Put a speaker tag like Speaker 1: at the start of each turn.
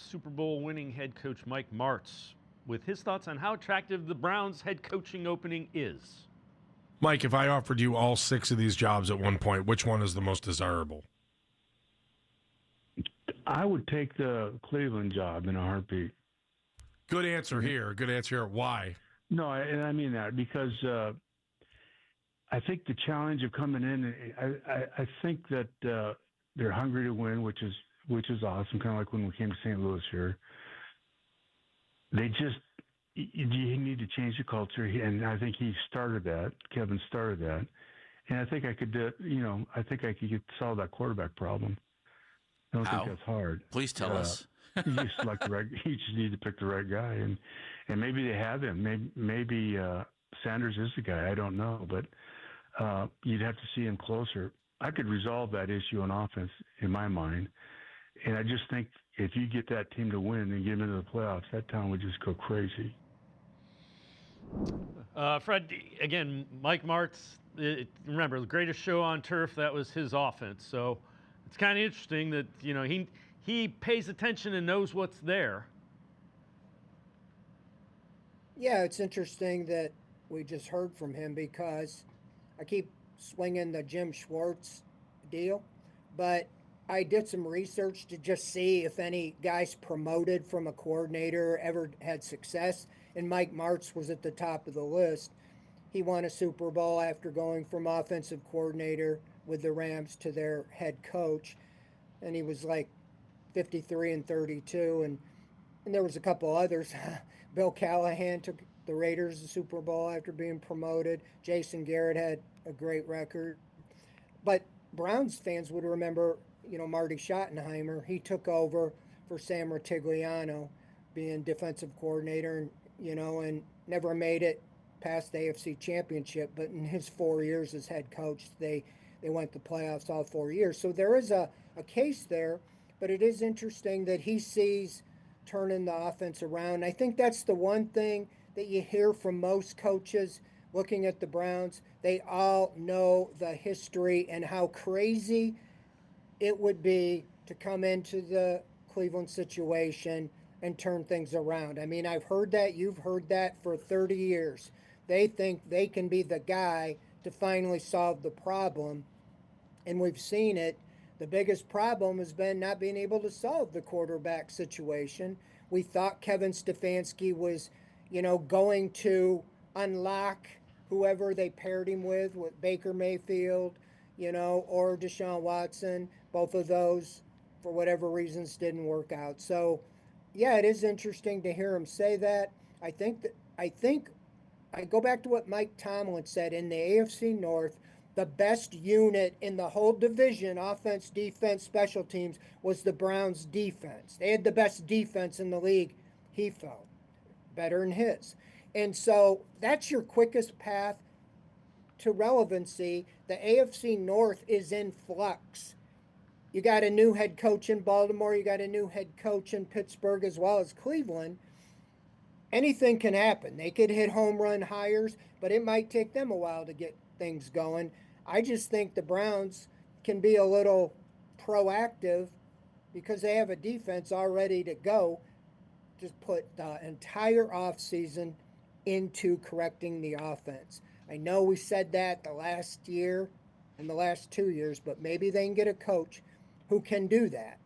Speaker 1: Super Bowl winning head coach Mike Martz with his thoughts on how attractive the Browns head coaching opening is.
Speaker 2: Mike, if I offered you all 6 of these jobs at one point, which one is the most desirable?
Speaker 3: I would take the Cleveland job in a heartbeat.
Speaker 2: Good answer here. Good answer here. Why?
Speaker 3: No, and I mean that because I think the challenge of coming in, I think that they're hungry to win, which is awesome. Kind of like when we came to St. Louis here. They just you need to change the culture, and I think he started that. Kevin started that, and I think I could solve that quarterback problem. I don't think that's hard.
Speaker 4: Please tell us.
Speaker 3: You just select the right. You just need to pick the right guy, and maybe they have him. Maybe Sanders is the guy. I don't know, but you'd have to see him closer. I could resolve that issue on offense in my mind, and I just think if you get that team to win and get them into the playoffs, that town would just go crazy.
Speaker 1: Fred, again, Mike Martz. Remember, the greatest show on turf. That was his offense. So it's kind of interesting that he pays attention and knows what's there.
Speaker 5: Yeah, it's interesting that we just heard from him because I keep swinging the Jim Schwartz deal, but I did some research to just see if any guys promoted from a coordinator ever had success, and Mike Martz was at the top of the list. He won a Super Bowl after going from offensive coordinator with the Rams to their head coach, and he was like 53-32, and there was a couple others. Bill Callahan took the Raiders to the Super Bowl after being promoted. Jason Garrett had a great record. But Browns fans would remember, Marty Schottenheimer. He took over for Sam Ratigliano, being defensive coordinator, and never made it past the AFC Championship. But in his 4 years as head coach, they went to playoffs all 4 years. So there is a case there, but it is interesting that he sees turning the offense around. I think that's the one thing that you hear from most coaches looking at the Browns. They all know the history and how crazy it would be to come into the Cleveland situation and turn things around. I mean, I've heard that. You've heard that for 30 years. They think they can be the guy to finally solve the problem, and we've seen it. The biggest problem has been not being able to solve the quarterback situation. We thought Kevin Stefanski was, going to unlock whoever they paired him with Baker Mayfield, or Deshaun Watson. Both of those, for whatever reasons, didn't work out. So, yeah, it is interesting to hear him say that. I think I go back to what Mike Tomlin said in the AFC North. The best unit in the whole division, offense, defense, special teams, was the Browns' defense. They had the best defense in the league, he felt, better than his. And so that's your quickest path to relevancy. The AFC North is in flux. You got a new head coach in Baltimore. You got a new head coach in Pittsburgh as well as Cleveland. Anything can happen. They could hit home run hires, but it might take them a while to get things going. I just think the Browns can be a little proactive because they have a defense all ready to go. Just put the entire offseason into correcting the offense. I know we said that the last year and the last 2 years, but maybe they can get a coach who can do that.